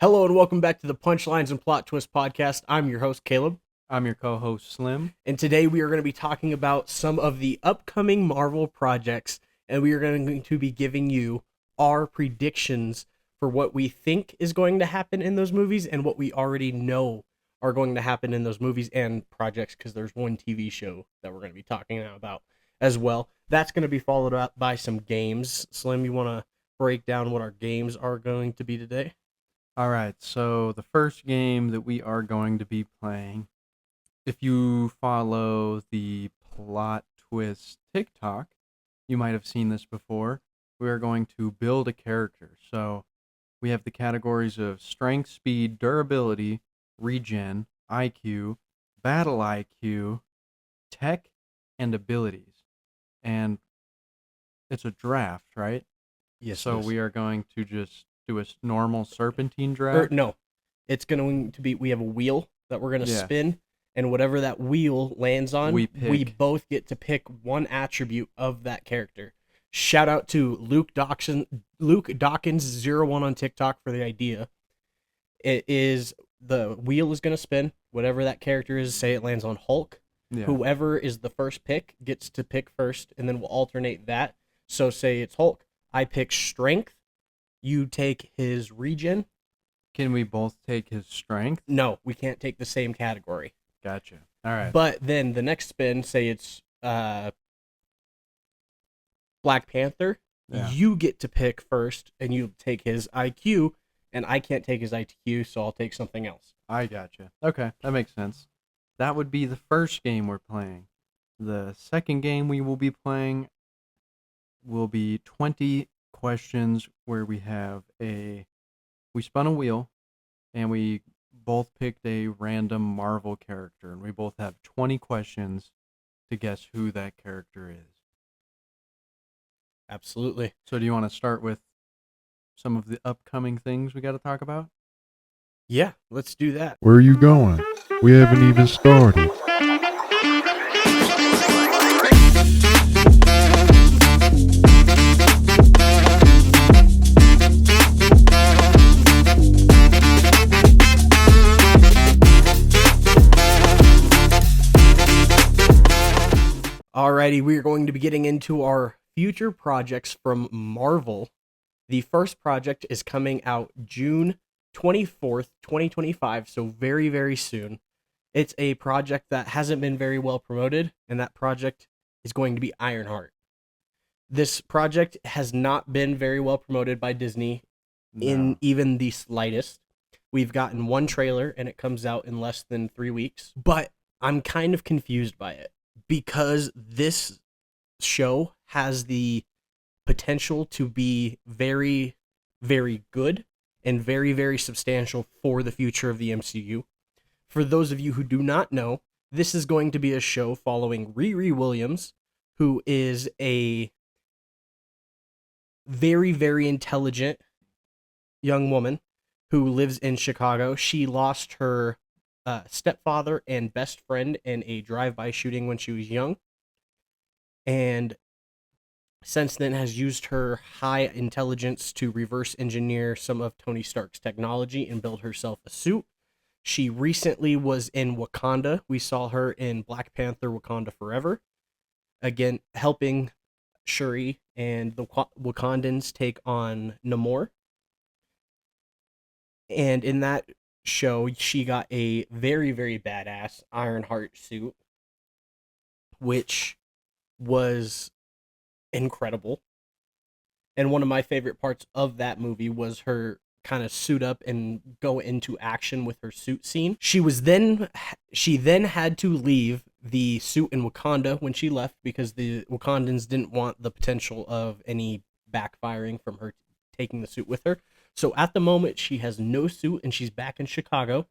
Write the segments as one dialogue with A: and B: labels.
A: Hello and welcome back to the Punchlines and Plot Twist podcast. I'm your host, Caleb.
B: I'm your co-host, Slim.
A: And today we are going to be talking about some of the upcoming Marvel projects, and we are going to be giving you our predictions for what we think is going to happen in those movies and what we already know are going to happen in those movies and projects, because there's one TV show that we're going to be talking about as well. That's going to be followed up by some games. Slim, you want to break down what our games are going to be today?
B: All right, so the first game that we are going to be playing, if you follow the PlotTwist TikTok, you might have seen this before. We are going to build a character. So we have the categories of strength, speed, durability, regen, IQ, battle IQ, tech, and abilities. And it's a draft, right?
A: Yes.
B: So we are going to just do a normal serpentine draft.
A: No, it's going to be, we have a wheel that we're going to
B: Yeah.
A: spin, and whatever that wheel lands on,
B: We
A: we
B: pick.
A: both get to pick one attribute of that character. Shout out to Luke Dawkins01 on TikTok for the idea. It is, the wheel is going to spin. Whatever that character is, say it lands on Hulk.
B: Yeah.
A: Whoever is the first pick gets to pick first, and then we'll alternate that. So say it's Hulk. I pick strength. You take his regen.
B: Can we both take his strength?
A: No, we can't take the same category.
B: Gotcha. All right.
A: But then the next spin, say it's Black Panther.
B: Yeah.
A: You get to pick first, and you take his IQ, and I can't take his IQ, so I'll take something else.
B: I gotcha. Okay, that makes sense. That would be the first game we're playing. The second game we will be playing will be 20 questions where we spun a wheel and we both picked a random Marvel character, and we both have 20 questions to guess who that character is.
A: Absolutely.
B: So do you want to start with some of the upcoming things we got to talk about?
A: Yeah, let's do that.
C: Where are you going? We haven't even started.
A: Alrighty, we're going to be getting into our future projects from Marvel. The first project is coming out June 24th, 2025, so very, very soon. It's a project that hasn't been very well promoted, and that project is going to be IronHeart. This project has not been very well promoted by Disney in even the slightest. We've gotten one trailer, and it comes out in less than 3 weeks, but I'm kind of confused by it, because this show has the potential to be very, very good and very, very substantial for the future of the MCU. For those of you who do not know, this is going to be a show following Riri Williams, who is a very, very intelligent young woman who lives in Chicago. She lost her stepfather and best friend in a drive-by shooting when she was young, and since then has used her high intelligence to reverse engineer some of Tony Stark's technology and build herself a suit. She recently was in Wakanda. We saw her in Black Panther: Wakanda Forever, again helping Shuri and the Wakandans take on Namor. And in that show, she got a very, very badass IronHeart suit, which was incredible. And one of my favorite parts of that movie was her kind of suit up and go into action with her suit scene. She then had to leave the suit in Wakanda when she left, because the Wakandans didn't want the potential of any backfiring from her taking the suit with her. So at the moment, she has no suit, and she's back in Chicago.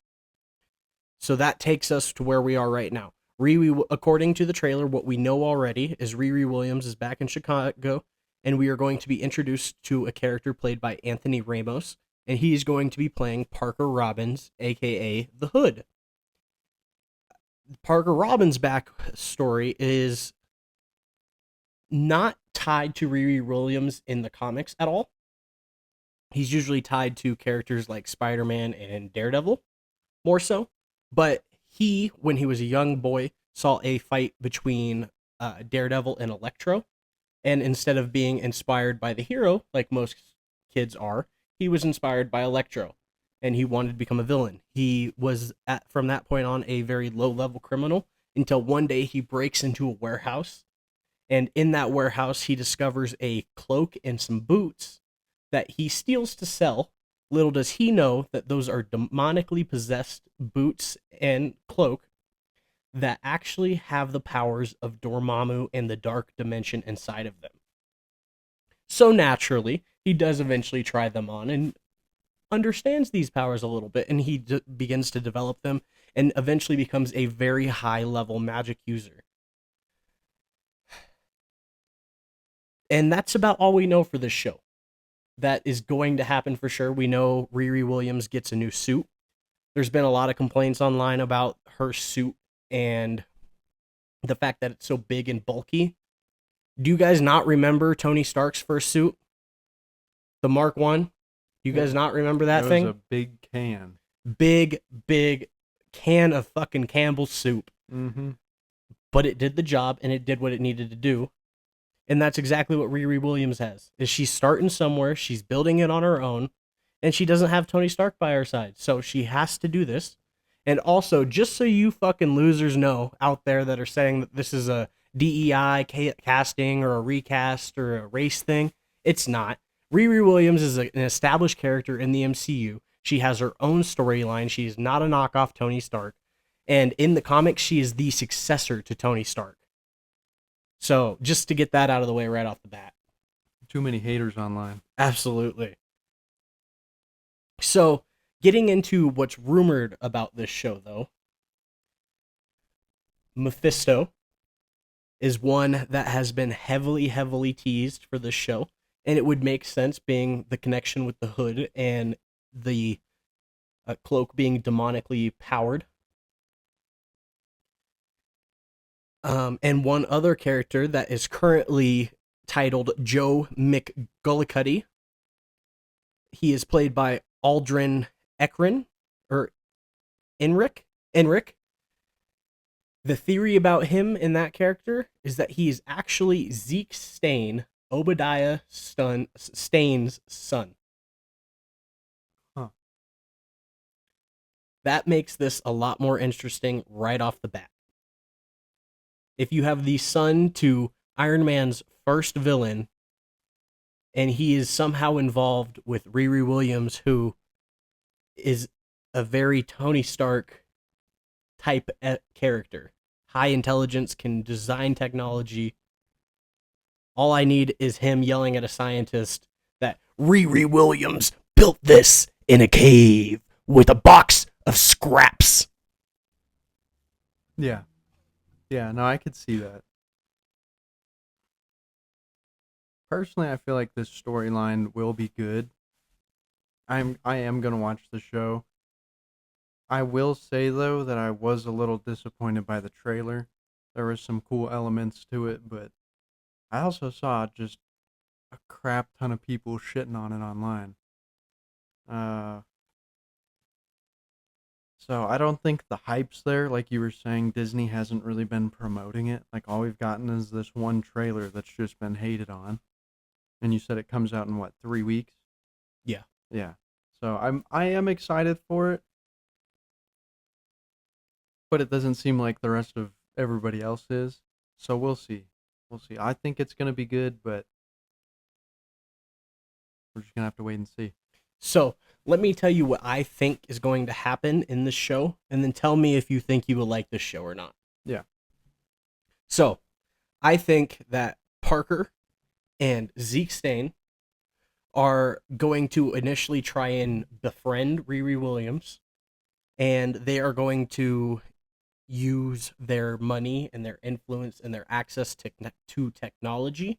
A: So that takes us to where we are right now. Riri, according to the trailer, what we know already is Riri Williams is back in Chicago, and we are going to be introduced to a character played by Anthony Ramos, and he is going to be playing Parker Robbins, aka the Hood. Parker Robbins' backstory is not tied to Riri Williams in the comics at all. He's usually tied to characters like Spider-Man and Daredevil, more so. But he, when he was a young boy, saw a fight between Daredevil and Electro. And instead of being inspired by the hero, like most kids are, he was inspired by Electro. And he wanted to become a villain. He was, from that point on, a very low level criminal until one day he breaks into a warehouse. And in that warehouse, he discovers a cloak and some boots that he steals to sell. Little does he know that those are demonically possessed boots and cloak that actually have the powers of Dormammu and the dark dimension inside of them. So naturally, he does eventually try them on and understands these powers a little bit, and he begins to develop them and eventually becomes a very high level magic user. And that's about all we know for this show. That is going to happen for sure. We know Riri Williams gets a new suit. There's been a lot of complaints online about her suit and the fact that it's so big and bulky. Do you guys not remember Tony Stark's first suit? The Mark 1? Do you guys not remember that thing?
B: It was a big can.
A: Big can of fucking Campbell's soup.
B: Mm-hmm.
A: But it did the job, and it did what it needed to do. And that's exactly what Riri Williams has. Is she's starting somewhere, she's building it on her own, and she doesn't have Tony Stark by her side. So she has to do this. And also, just so you fucking losers know out there that are saying that this is a DEI casting or a recast or a race thing, it's not. Riri Williams is an established character in the MCU. She has her own storyline. She is not a knockoff Tony Stark. And in the comics, she is the successor to Tony Stark. So, just to get that out of the way right off the bat.
B: Too many haters online.
A: Absolutely. So, getting into what's rumored about this show, though, Mephisto is one that has been heavily teased for this show, and it would make sense being the connection with the hood and the cloak being demonically powered. And one other character that is currently titled Joe McGullicuddy. He is played by Aldrin Ekrin, or Enric. The theory about him in that character is that he is actually Zeke Stain, Obadiah Stain's son.
B: Huh.
A: That makes this a lot more interesting right off the bat. If you have the son to Iron Man's first villain, and he is somehow involved with Riri Williams, who is a very Tony Stark type character. High intelligence, can design technology. All I need is him yelling at a scientist that Riri Williams built this in a cave with a box of scraps.
B: Yeah. Yeah, no, I could see that. Personally, I feel like this storyline will be good. I am gonna watch the show. I will say though that I was a little disappointed by the trailer. There was some cool elements to it, but I also saw just a crap ton of people shitting on it online. So I don't think the hype's there. Like you were saying, Disney hasn't really been promoting it. Like all we've gotten is this one trailer that's just been hated on. And you said it comes out in what, 3 weeks?
A: Yeah.
B: Yeah. So I am excited for it. But it doesn't seem like the rest of everybody else is. So we'll see. We'll see. I think it's gonna be good, but we're just gonna have to wait and see.
A: So let me tell you what I think is going to happen in this show, and then tell me if you think you will like this show or not.
B: Yeah.
A: So I think that Parker and Zeke Stain are going to initially try and befriend Riri Williams, and they are going to use their money and their influence and their access to technology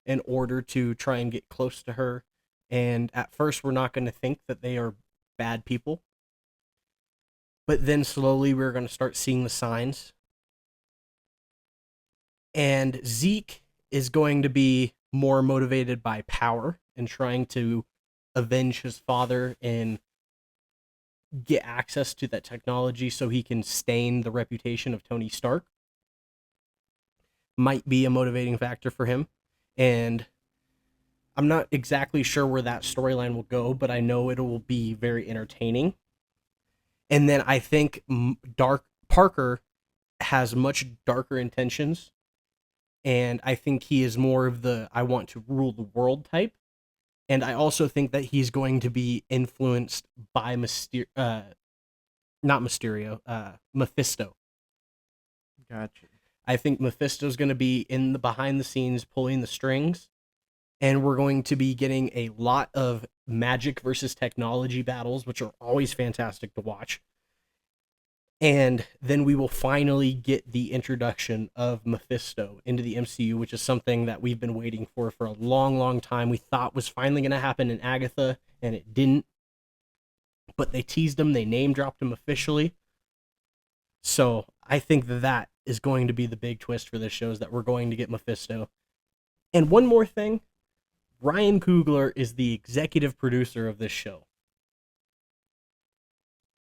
A: in order to try and get close to her. And at first, we're not going to think that they are bad people. But then slowly, we're going to start seeing the signs. And Zeke is going to be more motivated by power and trying to avenge his father and get access to that technology so he can stain the reputation of Tony Stark might be a motivating factor for him. And I'm not exactly sure where that storyline will go, but I know it will be very entertaining. And then I think Dark Parker has much darker intentions, and I think he is more of the I want to rule the world type. And I also think that he's going to be influenced by not Mysterio, Mephisto.
B: Gotcha.
A: I think Mephisto's going to be in the behind the scenes pulling the strings, and we're going to be getting a lot of magic versus technology battles, which are always fantastic to watch. And then we will finally get the introduction of Mephisto into the MCU, which is something that we've been waiting for a long, long time. We thought was finally going to happen in Agatha, and it didn't. But they teased him, they name dropped him officially. So I think that is going to be the big twist for this show, is that we're going to get Mephisto. And one more thing, Ryan Coogler is the executive producer of this show.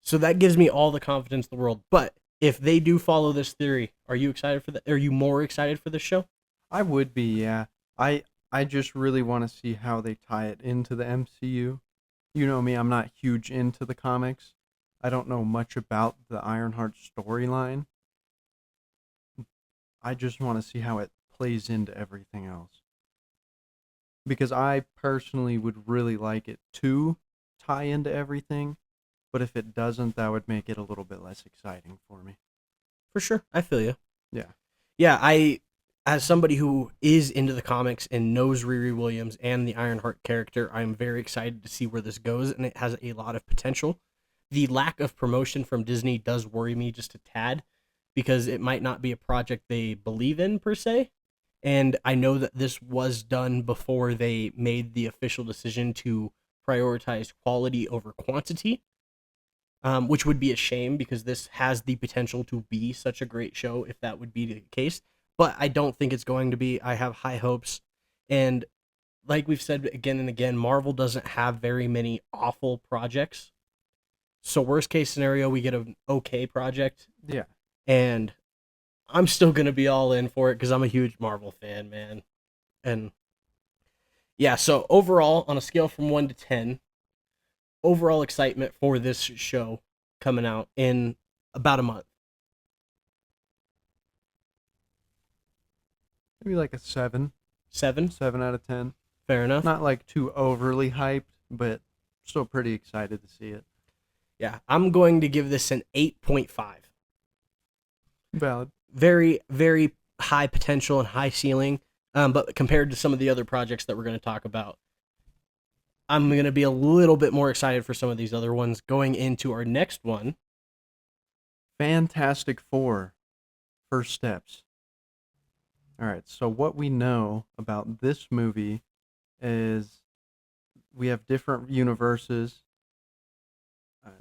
A: So that gives me all the confidence in the world. But if they do follow this theory, are you excited for that? Are you more excited for this show?
B: I would be, yeah. I just really want to see how they tie it into the MCU. You know me, I'm not huge into the comics. I don't know much about the IronHeart storyline. I just want to see how it plays into everything else. Because I personally would really like it to tie into everything, but if it doesn't, that would make it a little bit less exciting for me.
A: For sure. I feel you.
B: Yeah.
A: Yeah, as somebody who is into the comics and knows Riri Williams and the Ironheart character, I'm very excited to see where this goes, and it has a lot of potential. The lack of promotion from Disney does worry me just a tad, because it might not be a project they believe in per se. And I know that this was done before they made the official decision to prioritize quality over quantity, which would be a shame, because this has the potential to be such a great show if that would be the case. But I don't think it's going to be. I have high hopes. And like we've said again and again, Marvel doesn't have very many awful projects. So worst case scenario, we get an okay project.
B: Yeah.
A: And I'm still going to be all in for it because I'm a huge Marvel fan, man. And yeah, so overall, on a scale from 1 to 10, overall excitement for this show coming out in about a month.
B: Maybe like a 7.
A: 7?
B: 7 out of 10.
A: Fair enough.
B: Not like too overly hyped, but still pretty excited to see it.
A: Yeah, I'm going to give this an 8.5.
B: Valid.
A: Very, very high potential and high ceiling. But compared to some of the other projects that we're going to talk about, I'm going to be a little bit more excited for some of these other ones going into our next one.
B: Fantastic Four. First steps. All right, so what we know about this movie is we have different universes.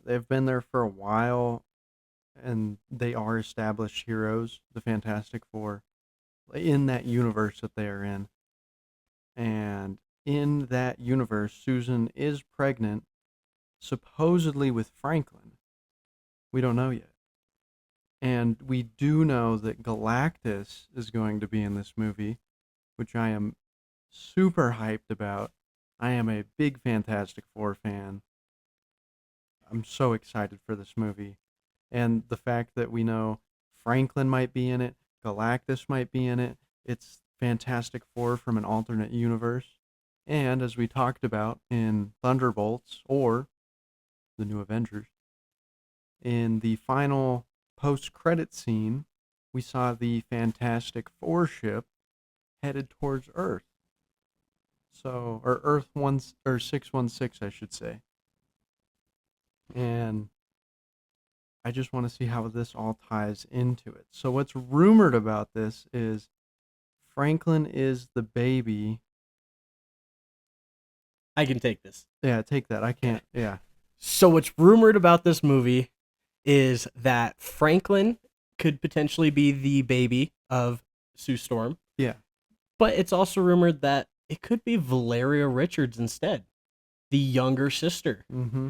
B: They've been there for a while, and they are established heroes, the Fantastic Four, in that universe that they are in. And in that universe, Susan is pregnant, supposedly with Franklin. We don't know yet. And we do know that Galactus is going to be in this movie, which I am super hyped about. I am a big Fantastic Four fan. I'm so excited for this movie. And the fact that we know Franklin might be in it, Galactus might be in it, it's Fantastic Four from an alternate universe. And as we talked about in Thunderbolts, or the New Avengers, in the final post-credit scene, we saw the Fantastic Four ship headed towards Earth. So, or Earth 1 or 616, I should say. And I just want to see how this all ties into it. So what's rumored about this is Franklin is the baby.
A: I can take this.
B: Yeah, take that. I can't. Yeah.
A: So what's rumored about this movie is that Franklin could potentially be the baby of Sue Storm.
B: Yeah.
A: But it's also rumored that it could be Valeria Richards instead. the younger sister.
B: Mm-hmm.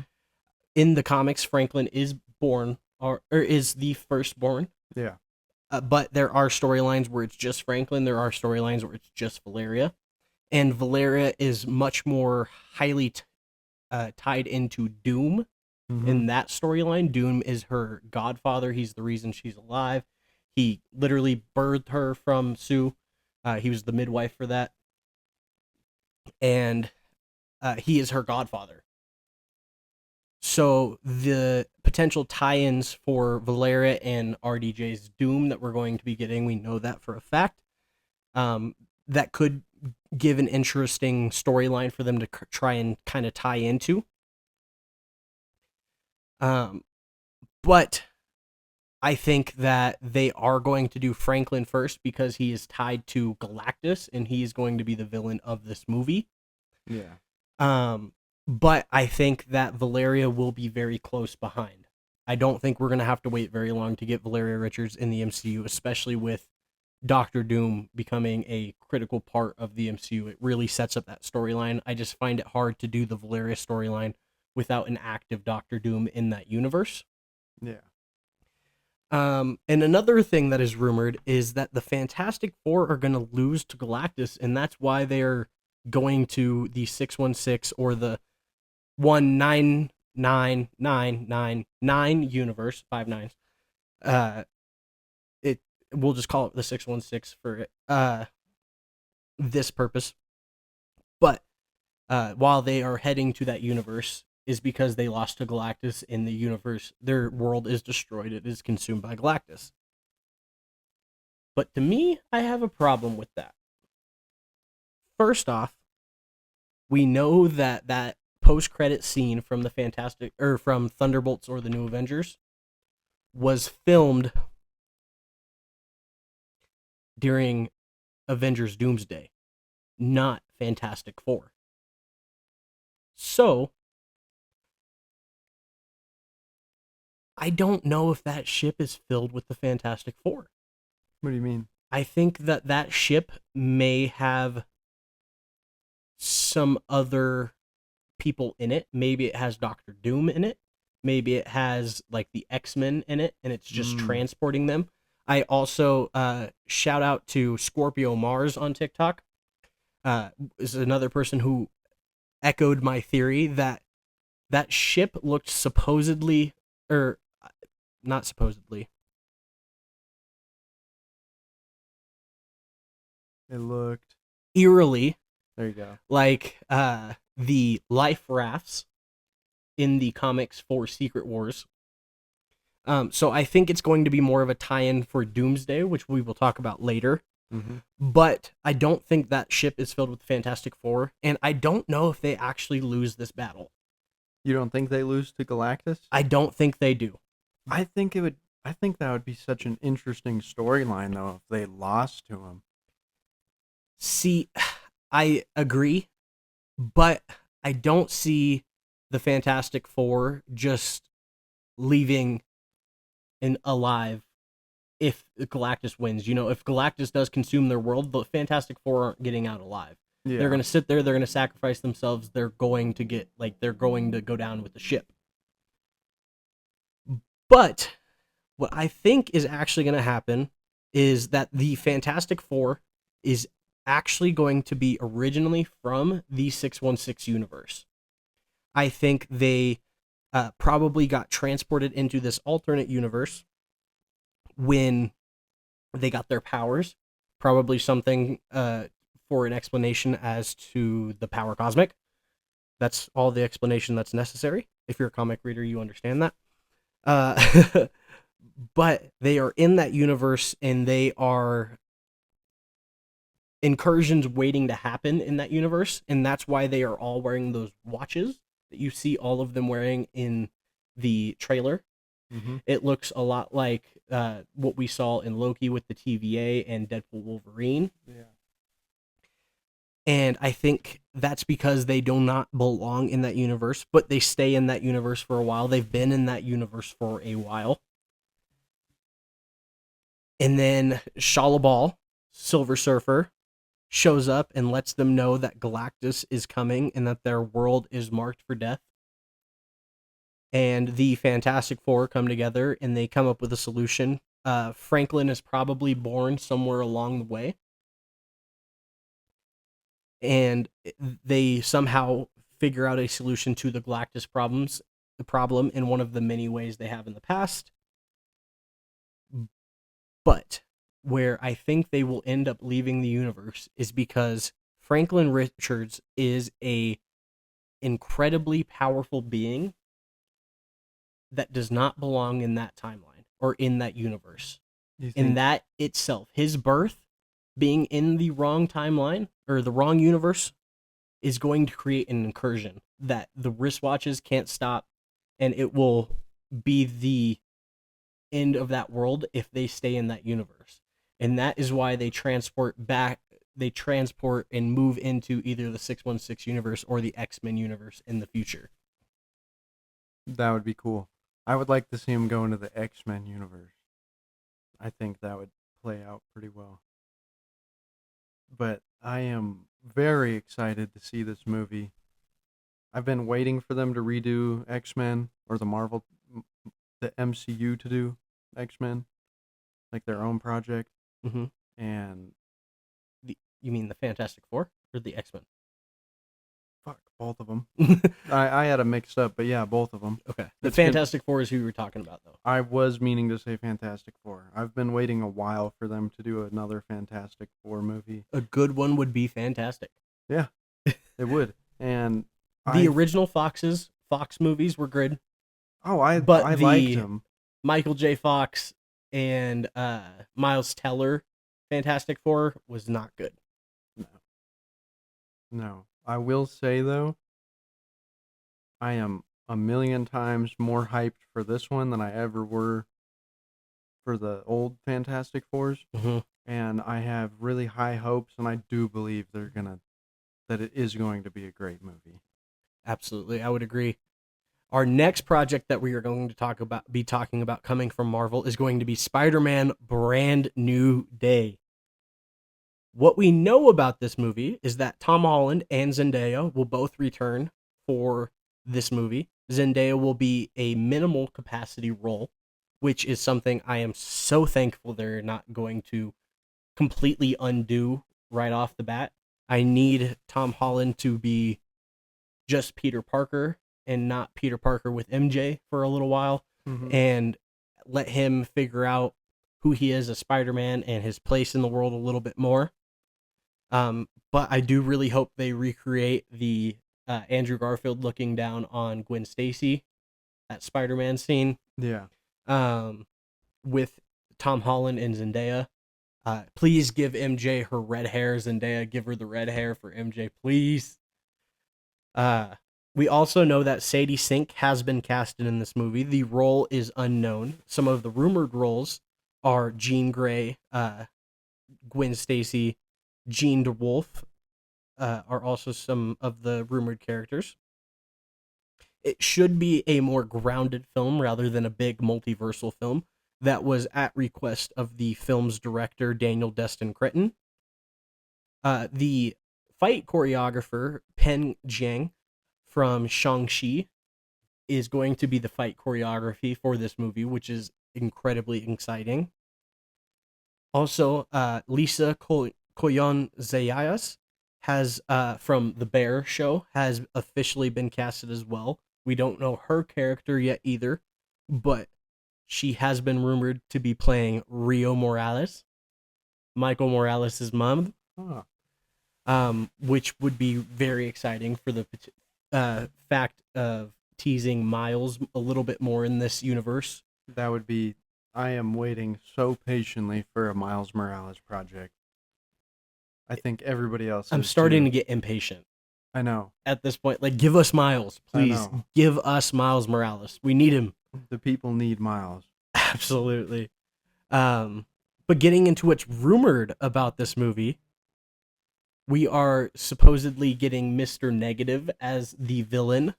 A: In the comics, Franklin is born or is the firstborn.
B: Yeah.
A: But there are storylines where it's just Franklin. There are storylines where it's just Valeria. And Valeria is much more highly tied into Doom in that storyline. Doom is her godfather. He's the reason she's alive. He literally birthed her from Sue. He was the midwife for that. And he is her godfather. So the potential tie-ins for Valeria and RDJ's Doom that we're going to be getting, we know that for a fact. That could give an interesting storyline for them to try and kind of tie into. But I think that they are going to do Franklin first because he is tied to Galactus and he is going to be the villain of this movie.
B: Yeah.
A: But I think that Valeria will be very close behind. I don't think we're going to have to wait very long to get Valeria Richards in the MCU, especially with Doctor Doom becoming a critical part of the MCU. It really sets up that storyline. I just find it hard to do the Valeria storyline without an active Doctor Doom in that universe.
B: Yeah.
A: And another thing that is rumored is that the Fantastic Four are going to lose to Galactus, and that's why they're going to the 616 or the 199999 universe, 5 nines. We'll just call it the 616 for this purpose. But while they are heading to that universe is because they lost to Galactus in the universe. Their world is destroyed. It is consumed by Galactus. But to me, I have a problem with that. First off, we know that post-credit scene from from Thunderbolts or the New Avengers was filmed during Avengers Doomsday, not Fantastic Four. So, I don't know if that ship is filled with the Fantastic Four.
B: What do you mean?
A: I think that ship may have some other people in it. Maybe it has Doctor Doom in it. Maybe it has like the X-Men in it, and it's just transporting them. I also shout out to Scorpio Mars on TikTok. Is another person who echoed my theory that ship looked supposedly, or not supposedly.
B: It looked
A: Eerily.
B: There you go.
A: Like the life rafts in the comics for Secret Wars. So I think it's going to be more of a tie-in for Doomsday, which we will talk about later.
B: Mm-hmm.
A: But I don't think that ship is filled with the Fantastic Four, and I don't know if they actually lose this battle.
B: You don't think they lose to Galactus?
A: I don't think they do.
B: I think that would be such an interesting storyline, though, if they lost to him.
A: See, I agree, but I don't see the Fantastic Four just leaving alive if Galactus wins. You know, if Galactus does consume their world, the Fantastic Four aren't getting out alive.
B: Yeah.
A: They're going to sit there, they're going to sacrifice themselves, they're going to go down with the ship. But what I think is actually going to happen is that the Fantastic Four is actually going to be originally from the 616 universe. I think they probably got transported into this alternate universe when they got their powers. Probably something for an explanation as to the power cosmic. That's all the explanation that's necessary. If you're a comic reader, you understand that. But they are in that universe, and they are incursions waiting to happen in that universe, and that's why they are all wearing those watches that you see all of them wearing in the trailer.
B: Mm-hmm.
A: It looks a lot like what we saw in Loki with the TVA and Deadpool Wolverine.
B: Yeah.
A: And I think that's because they do not belong in that universe, but they stay in that universe for a while. They've been in that universe for a while. And then Shalabal, Silver Surfer, shows up and lets them know that Galactus is coming and that their world is marked for death. And the Fantastic Four come together and they come up with a solution. Franklin is probably born somewhere along the way. And they somehow figure out a solution to the Galactus problem in one of the many ways they have in the past. But where I think they will end up leaving the universe is because Franklin Richards is a incredibly powerful being that does not belong in that timeline or in that universe. In that itself, his birth being in the wrong timeline or the wrong universe is going to create an incursion that the wristwatches can't stop, and it will be the end of that world if they stay in that universe. And that is why they transport and move into either the 616 universe or the X-Men universe in the future.
B: That would be cool. I would like to see him go into the X-Men universe. I think that would play out pretty well. But I am very excited to see this movie. I've been waiting for them to redo X-Men or the MCU to do X-Men, like their own project.
A: Mm-hmm.
B: And
A: you mean the Fantastic Four or the X-Men?
B: Fuck, both of them. I had them mixed up, but yeah, both of them.
A: Okay. The Fantastic Four is who you were talking about, though.
B: I was meaning to say Fantastic Four. I've been waiting a while for them to do another Fantastic Four movie.
A: A good one would be fantastic.
B: Yeah, it would. And
A: the original Fox movies were good.
B: Oh, I liked them.
A: Michael J. Fox and Miles Teller Fantastic Four was not good.
B: No. I will say, though, I am a million times more hyped for this one than I ever were for the old Fantastic Fours.
A: Mm-hmm.
B: And I have really high hopes, and I do believe that it is going to be a great movie.
A: Absolutely, I would agree. Our next project that we are going to be talking about coming from Marvel is going to be Spider-Man Brand New Day. What we know about this movie is that Tom Holland and Zendaya will both return for this movie. Zendaya will be a minimal capacity role, which is something I am so thankful they're not going to completely undo right off the bat. I need Tom Holland to be just Peter Parker and not Peter Parker with MJ for a little while, and let him figure out who he is as Spider-Man and his place in the world a little bit more. But I do really hope they recreate the Andrew Garfield looking down on Gwen Stacy at Spider-Man scene.
B: Yeah.
A: With Tom Holland and Zendaya. Please give MJ her red hair. Zendaya, give her the red hair for MJ, please. We also know that Sadie Sink has been casted in this movie. The role is unknown. Some of the rumored roles are Jean Grey, Gwen Stacy, Jean DeWolf are also some of the rumored characters. It should be a more grounded film rather than a big multiversal film. That was at request of the film's director, Daniel Destin Cretton. The fight choreographer, Pen Jiang, from Shang-Chi, is going to be the fight choreography for this movie, which is incredibly exciting. Also, Lisa Koyon Zayas has, from The Bear Show, has officially been casted as well. We don't know her character yet either, but she has been rumored to be playing Rio Morales, Michael Morales' mom, which would be very exciting for the fact of teasing Miles a little bit more in this universe.
B: That would be... I am waiting so patiently for a Miles Morales project. I think everybody else
A: I'm starting to get impatient.
B: I know.
A: At this point, like, give us Miles, please. Give us Miles Morales. We need him.
B: The people need Miles.
A: Absolutely. But getting into what's rumored about this movie, we are supposedly getting Mr. Negative as the villain.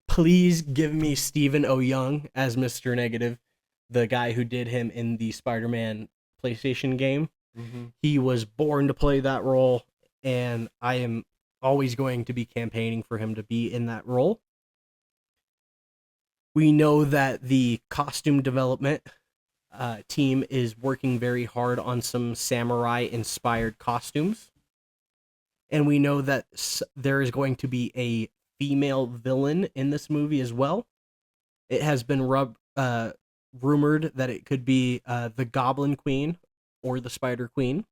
A: Please give me Stephen O. Young as Mr. Negative, the guy who did him in the Spider-Man PlayStation game. Mm-hmm. He was born to play that role, and I am always going to be campaigning for him to be in that role. We know that the costume development team is working very hard on some samurai-inspired costumes. And we know that there is going to be a female villain in this movie as well. It has been rumored that it could be the Goblin Queen or the Spider Queen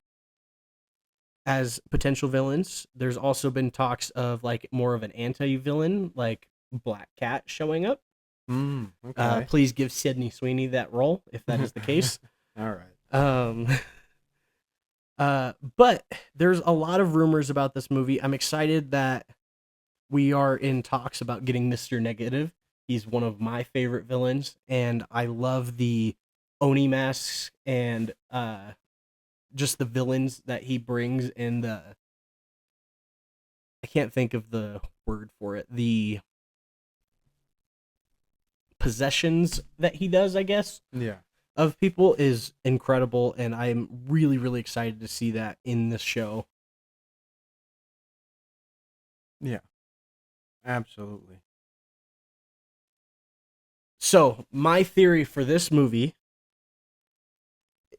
A: as potential villains. There's also been talks of like more of an anti-villain, like Black Cat showing up.
B: Okay.
A: Please give Sydney Sweeney that role if that is the case.
B: All right.
A: But there's a lot of rumors about this movie. I'm excited that we are in talks about getting Mr. Negative. He's one of my favorite villains, and I love the Oni masks and just the villains that he brings in the... I can't think of the word for it. The possessions that he does, I guess.
B: Yeah.
A: Of people is incredible, and I'm really, really excited to see that in this show.
B: Yeah. Absolutely.
A: So, my theory for this movie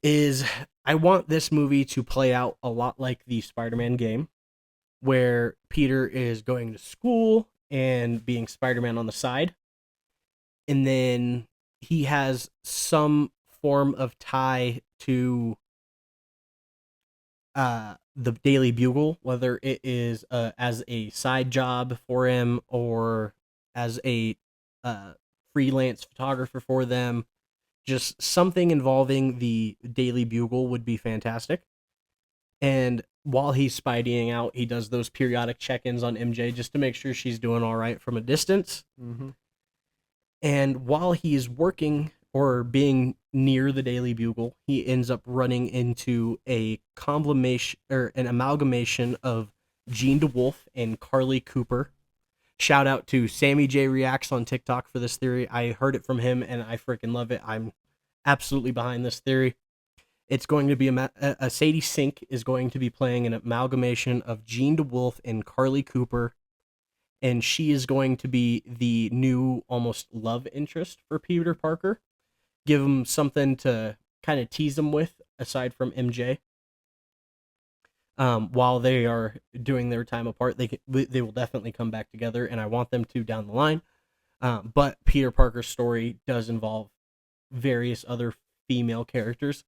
A: is I want this movie to play out a lot like the Spider-Man game, where Peter is going to school and being Spider-Man on the side, and then he has some form of tie to the Daily Bugle, whether it is as a side job for him or as a freelance photographer for them. Just something involving the Daily Bugle would be fantastic. And while he's spideying out, he does those periodic check-ins on MJ just to make sure she's doing all right from a distance.
B: Mm-hmm.
A: And while he's working or being near the Daily Bugle, he ends up running into a combination or an amalgamation of Gene DeWolf and Carly Cooper. Shout out to Sammy J Reacts on TikTok for this theory. I heard it from him and I freaking love it. I'm absolutely behind this theory. It's going to be a Sadie Sink is going to be playing an amalgamation of Gene DeWolf and Carly Cooper, and she is going to be the new almost love interest for Peter Parker. Give him something to kind of tease him with aside from MJ. While they are doing their time apart, they will definitely come back together, and I want them to down the line. But Peter Parker's story does involve various other female characters.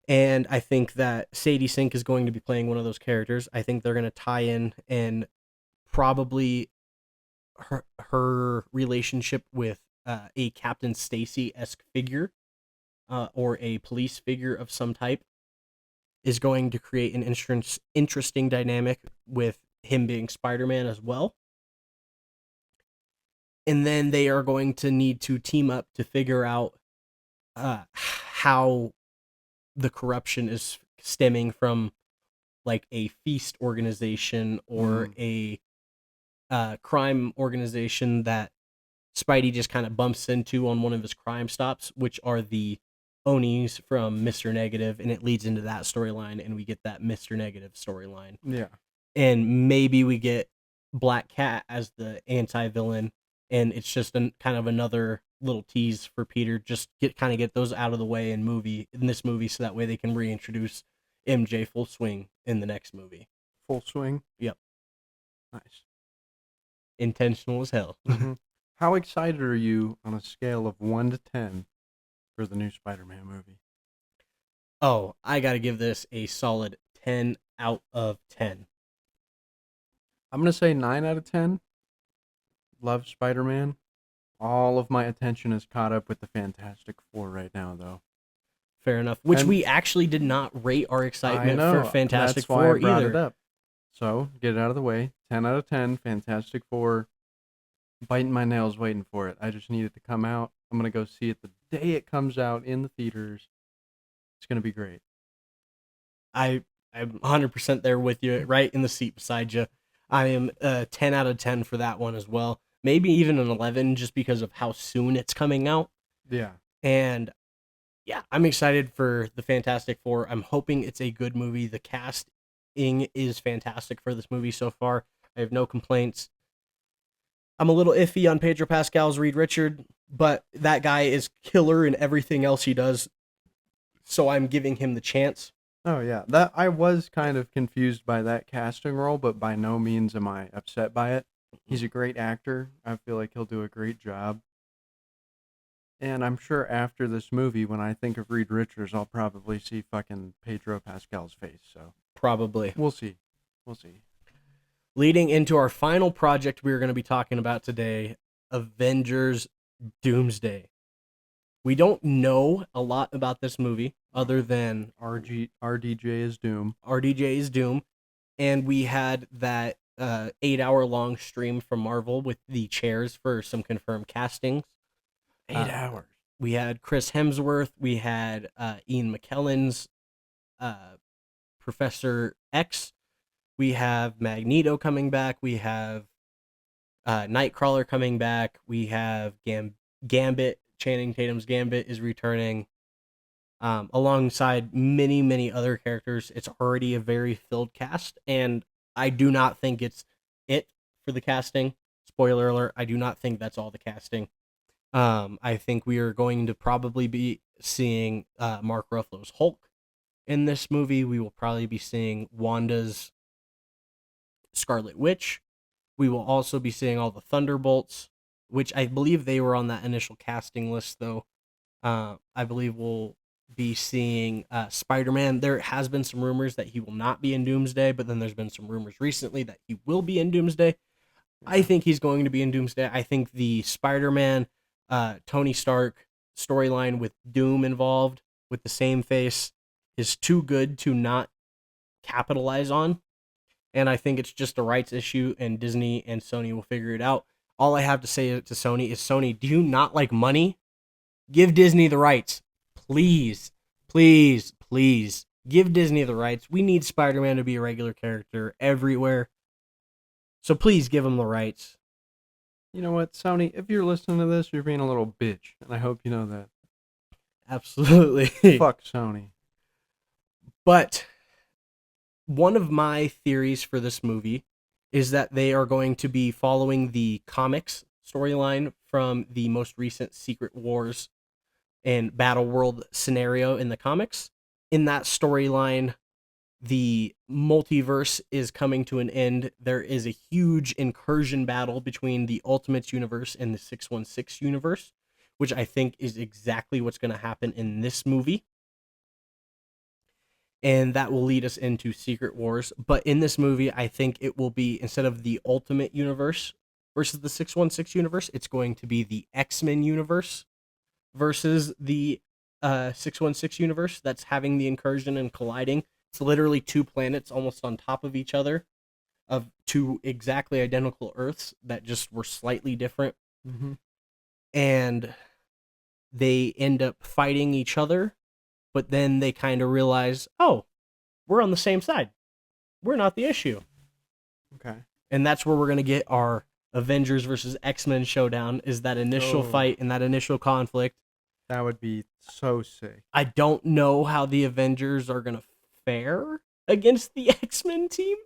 A: And I think that Sadie Sink is going to be playing one of those characters. I think they're going to tie in and probably her relationship with a Captain Stacy-esque figure or a police figure of some type is going to create an interesting dynamic with him being Spider-Man as well. And then they are going to need to team up to figure out how the corruption is stemming from like a feast organization or a crime organization that Spidey just kind of bumps into on one of his crime stops, which are the Onis from Mr. Negative, and it leads into that storyline, and we get that Mr. Negative storyline.
B: Yeah.
A: And maybe we get Black Cat as the anti-villain, and it's just kind of another little tease for Peter. Just get those out of the way in this movie, so that way they can reintroduce MJ full swing in the next movie.
B: Full swing?
A: Yep.
B: Nice.
A: Intentional as hell.
B: Mm-hmm. How excited are you on a scale of 1 to 10 for the new Spider-Man movie?
A: Oh, I gotta give this a solid 10 out of 10.
B: I'm going to say 9 out of 10. Love Spider-Man. All of my attention is caught up with the Fantastic Four right now, though.
A: Fair enough. Which we actually did not rate our excitement for Fantastic Four
B: either. That's why I brought
A: either.
B: it up. So, get it out of the way. 10 out of 10, Fantastic Four. Biting my nails waiting for it. I just need it to come out. I'm going to go see it the day it comes out in the theaters. It's going to be great.
A: I'm 100% there with you, right in the seat beside you. I am 10 out of 10 for that one as well. Maybe even an 11 just because of how soon it's coming out.
B: Yeah.
A: And yeah, I'm excited for the Fantastic Four. I'm hoping it's a good movie. The cast writing is fantastic for this movie so far. I have no complaints. I'm a little iffy on Pedro Pascal's Reed Richard, but that guy is killer in everything else he does, so I'm giving him the chance.
B: Oh yeah, that I was kind of confused by that casting role, but by no means am I upset by it. He's a great actor. I feel like he'll do a great job. And I'm sure after this movie, when I think of Reed Richards, I'll probably see fucking Pedro Pascal's face. So
A: Probably.
B: we'll see. We'll see.
A: Leading into our final project we're going to be talking about today, Avengers Doomsday. We don't know a lot about this movie other than
B: RDJ is Doom.
A: RDJ is Doom, and we had that 8-hour-long stream from Marvel with the chairs for some confirmed castings.
B: 8 hours.
A: We had Chris Hemsworth. We had Ian McKellen's Professor X. We have Magneto coming back. We have Nightcrawler coming back. We have Gambit. Channing Tatum's Gambit is returning alongside many, many other characters. It's already a very filled cast, and I do not think it's it for the casting. Spoiler alert, I do not think that's all the casting. I think we are going to probably be seeing Mark Ruffalo's Hulk in this movie. We will probably be seeing Wanda's Scarlet Witch. We will also be seeing all the Thunderbolts, which I believe they were on that initial casting list, though. I believe we'll be seeing Spiderman. There has been some rumors that he will not be in Doomsday, but then there's been some rumors recently that he will be in Doomsday. I think he's going to be in Doomsday. I think the Spider-Man, Tony Stark storyline with Doom involved with the same face is too good to not capitalize on. And I think it's just a rights issue, and Disney and Sony will figure it out. All I have to say to Sony is, Sony, do you not like money? Give Disney the rights. Please, please, please. Give Disney the rights. We need Spider-Man to be a regular character everywhere. So please give him the rights.
B: You know what, Sony? If you're listening to this, you're being a little bitch, and I hope you know that.
A: Absolutely.
B: Fuck Sony.
A: But one of my theories for this movie is that they are going to be following the comics storyline from the most recent Secret Wars and Battle World scenario in the comics. In that storyline, the multiverse is coming to an end. There is a huge incursion battle between the Ultimates universe and the 616 universe, which I think is exactly what's going to happen in this movie. And that will lead us into Secret Wars. But in this movie, I think it will be, instead of the Ultimate Universe versus the 616 universe, it's going to be the X-Men universe versus the 616 universe that's having the incursion and colliding. It's literally two planets almost on top of each other of two exactly identical Earths that just were slightly different.
B: Mm-hmm.
A: And they end up fighting each other. But then they kind of realize, oh, we're on the same side. We're not the issue.
B: Okay.
A: And that's where we're going to get our Avengers versus X-Men showdown, is that initial fight and that initial conflict.
B: That would be so sick.
A: I don't know how the Avengers are going to fare against the X-Men team,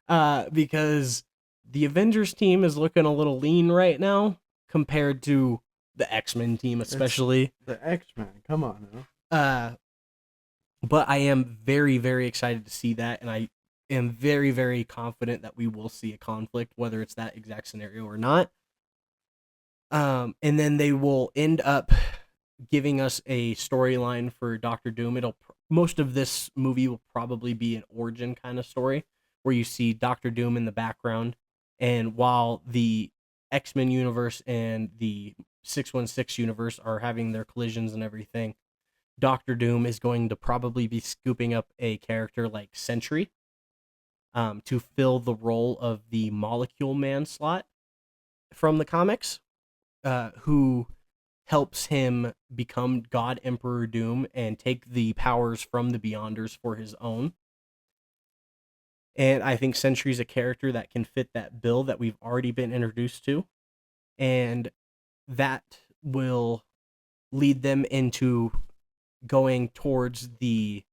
A: because the Avengers team is looking a little lean right now compared to the X-Men team, especially.
B: It's the X-Men, come on now.
A: But I am very, very excited to see that, and I am very, very confident that we will see a conflict, whether it's that exact scenario or not. And then they will end up giving us a storyline for Doctor Doom. Most of this movie will probably be an origin kind of story, where you see Doctor Doom in the background, and while the X-Men universe and the 616 universe are having their collisions and everything, Doctor Doom is going to probably be scooping up a character like Sentry to fill the role of the Molecule Man slot from the comics, who helps him become God Emperor Doom and take the powers from the Beyonders for his own. And I think Sentry's a character that can fit that bill that we've already been introduced to, and that will lead them into going towards the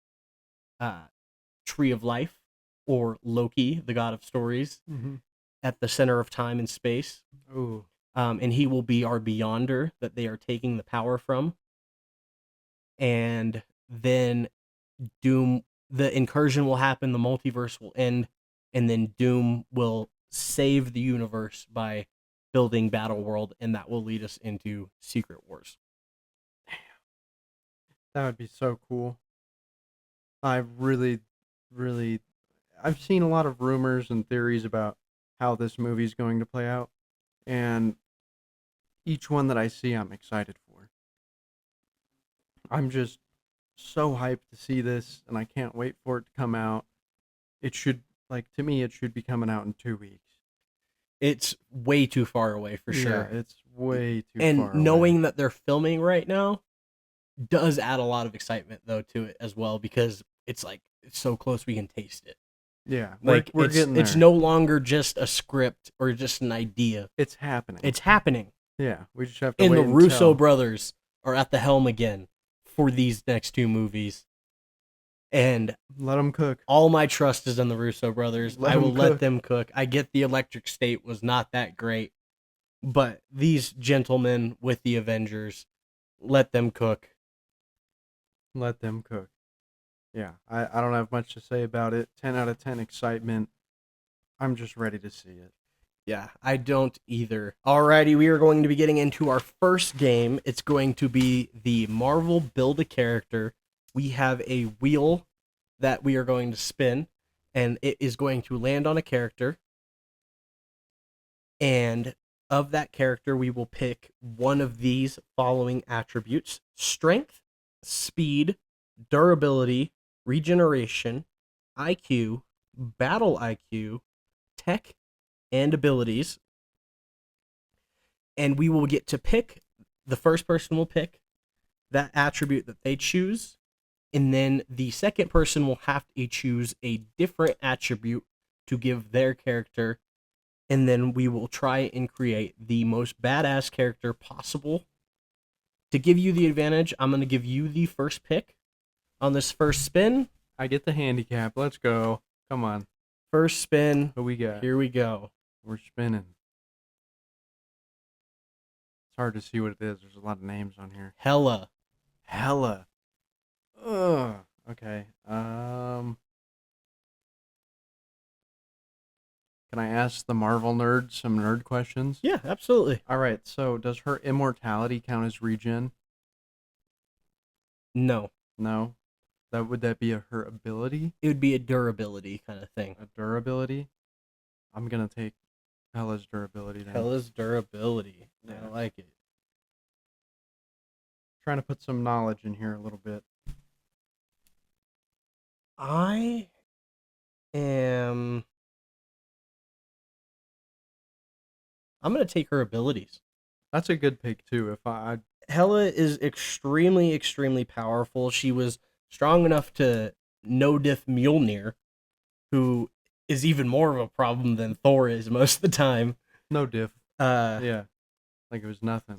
A: Tree of Life, or Loki, the god of stories,
B: Mm-hmm.
A: at the center of time and space.
B: Ooh.
A: And he will be our Beyonder that they are taking the power from. And then the incursion will happen, the multiverse will end, and then Doom will save the universe by building Battle World, and that will lead us into Secret Wars.
B: That would be so cool. I really, really, I've seen a lot of rumors and theories about how this movie's going to play out, and each one that I see, I'm excited for. I'm just so hyped to see this, and I can't wait for it to come out. It should, like, to me, it should be coming out in 2 weeks.
A: It's way too far away for sure.
B: Yeah, it's way too
A: And
B: far
A: knowing
B: away.
A: that they're filming right now does add a lot of excitement though to it as well, because it's like it's so close we can taste it.
B: Yeah,
A: Like
B: we're getting there.
A: it's no longer just a script or just an idea.
B: It's happening.
A: It's happening.
B: Yeah, we just have to
A: And
B: wait
A: the Russo
B: until...
A: brothers are at the helm again for these next two movies. And
B: Let them cook.
A: all my trust is in the Russo brothers.
B: Let
A: I will
B: 'em
A: let
B: cook.
A: them cook. I get the Electric State was not that great, but these gentlemen with the Avengers, let them cook.
B: Let them cook. Yeah, I don't have much to say about it. 10 out of 10 excitement. I'm just ready to see it.
A: Yeah, I don't either. Alrighty, we are going to be getting into our first game. It's going to be the Marvel Build a Character. We have a wheel that we are going to spin, and it is going to land on a character. And of that character, we will pick one of these following attributes: strength, speed, durability, regeneration, IQ, battle IQ, tech, and abilities. And we will get to pick, the first person will pick that attribute that they choose, and then the second person will have to choose a different attribute to give their character, and then we will try and create the most badass character possible. To give you the advantage, I'm going to give you the first pick on this first spin.
B: I get the handicap. Let's go. Come on.
A: First spin.
B: Who we got?
A: Here we go.
B: We're spinning. It's hard to see what it is. There's a lot of names on here.
A: Hella.
B: Ugh. Okay. Can I ask the Marvel nerd some nerd questions?
A: Yeah, absolutely.
B: All right. So, does her immortality count as regen?
A: No.
B: No. Would that be her ability?
A: It would be a durability kind of thing.
B: A durability? I'm gonna take Hella's durability then.
A: Hella's durability.
B: Yeah.
A: I like it.
B: Trying to put some knowledge in here a little bit.
A: I'm going to take her abilities.
B: That's a good pick too. If I
A: Hela is extremely, extremely powerful. She was strong enough to no-diff Mjolnir, who is even more of a problem than Thor is most of the time.
B: no diff.
A: Yeah.
B: Yeah. Like it was nothing.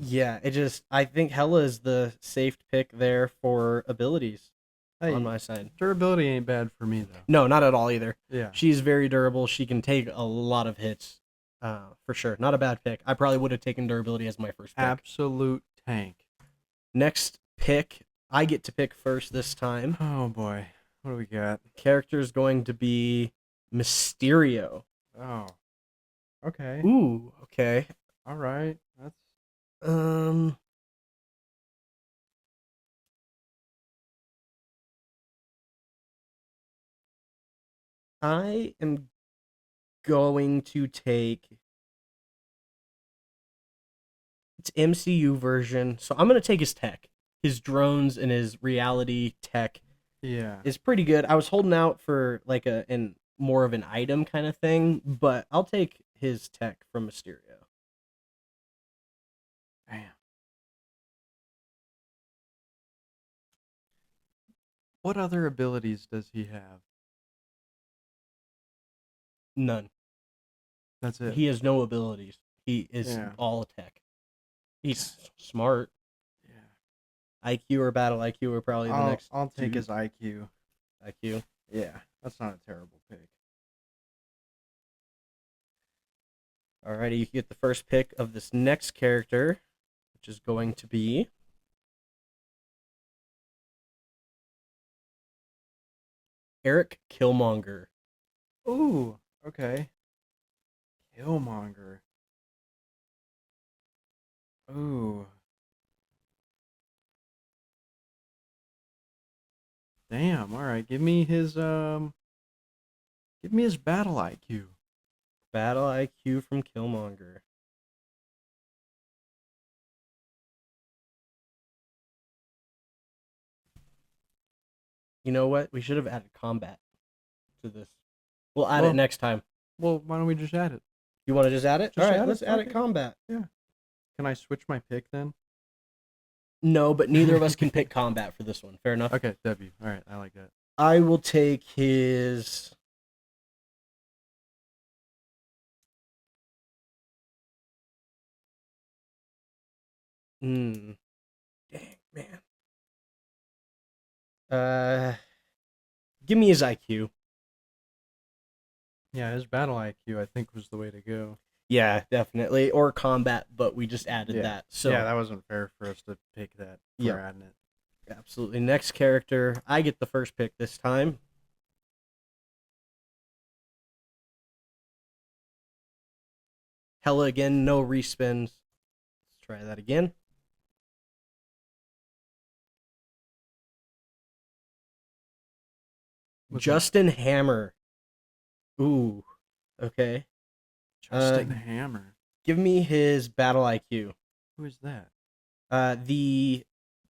A: I think Hela is the safe pick there for abilities
B: Hey,
A: on my side.
B: durability ain't bad for me though.
A: No, not at all either.
B: Yeah.
A: She's very durable. She can take a lot of hits, for sure. Not a bad pick. I probably would have taken durability as my first pick.
B: Absolute tank.
A: Next pick, I get to pick first this time.
B: Oh boy. What do we got?
A: Character is going to be Mysterio.
B: Oh. Okay.
A: Ooh, okay.
B: All right. That's
A: I am going to take, it's MCU version, so I'm going to take his tech. His drones and his reality tech
B: yeah.
A: is pretty good. I was holding out for like more of an item kind of thing, but I'll take his tech from Mysterio.
B: Damn. What other abilities does he have?
A: None.
B: That's it.
A: He has no abilities. He is all tech. He's smart.
B: Yeah.
A: IQ or battle IQ are probably the next.
B: I'll take
A: two.
B: his IQ.
A: IQ.
B: Yeah. That's not a terrible pick.
A: Alrighty, you get the first pick of this next character, which is going to be Eric Killmonger.
B: Ooh, okay. Killmonger. Ooh. Damn, alright. Give me his battle IQ.
A: Battle IQ from Killmonger. You know what? We should have added combat to this. We'll add it next time.
B: Well, why don't we just add it?
A: You want to just add it?
B: Just
A: All right,
B: add it?
A: let's add it
B: Okay.
A: combat.
B: Yeah. Can I switch my pick then?
A: No, but neither of us can pick combat for this one. Fair enough.
B: Okay, W. Alright, I like that.
A: I will take his. Dang, man. Give me his IQ.
B: Yeah, his battle IQ I think was the way to go.
A: Yeah, definitely. Or combat, but we just added that. So
B: yeah, that wasn't fair for us to pick that.
A: Yeah.
B: We're adding it.
A: absolutely. Next character, I get the first pick this time. Hella again, no respins. Let's try that again. Justin Hammer. Ooh, okay.
B: Justin Hammer.
A: Give me his battle IQ.
B: Who is that?
A: The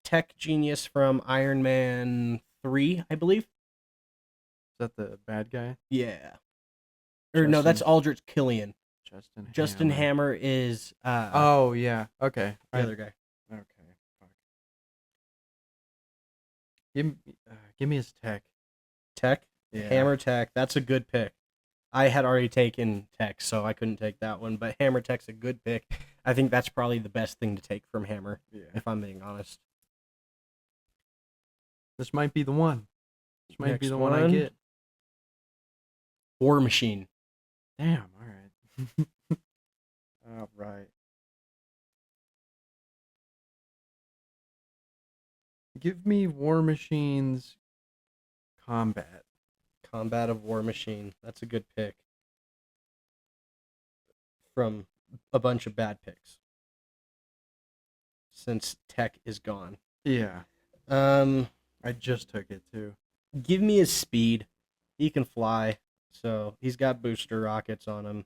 A: tech genius from Iron Man 3, I believe.
B: Is that the bad guy?
A: Yeah. Or no, that's
B: Justin-
A: Aldrich Killian. Justin Hammer is
B: Oh yeah. Okay.
A: the other guy.
B: Okay. Fuck. Give me his tech.
A: Tech.
B: Yeah.
A: Hammer Tech. That's a good pick. I had already taken Tech, so I couldn't take that one. But Hammer Tech's a good pick. I think that's probably the best thing to take from Hammer,
B: Yeah.
A: if I'm being honest.
B: This might be the one. This might be
A: Next
B: the one I
A: one.
B: get.
A: War Machine.
B: Damn. All right. All right. Give me War Machine's combat.
A: Combat of War Machine. That's a good pick. From a bunch of bad picks. Since Tech is gone.
B: Yeah.
A: Um,
B: I just took it too.
A: give me his speed. He can fly, so he's got booster rockets on him.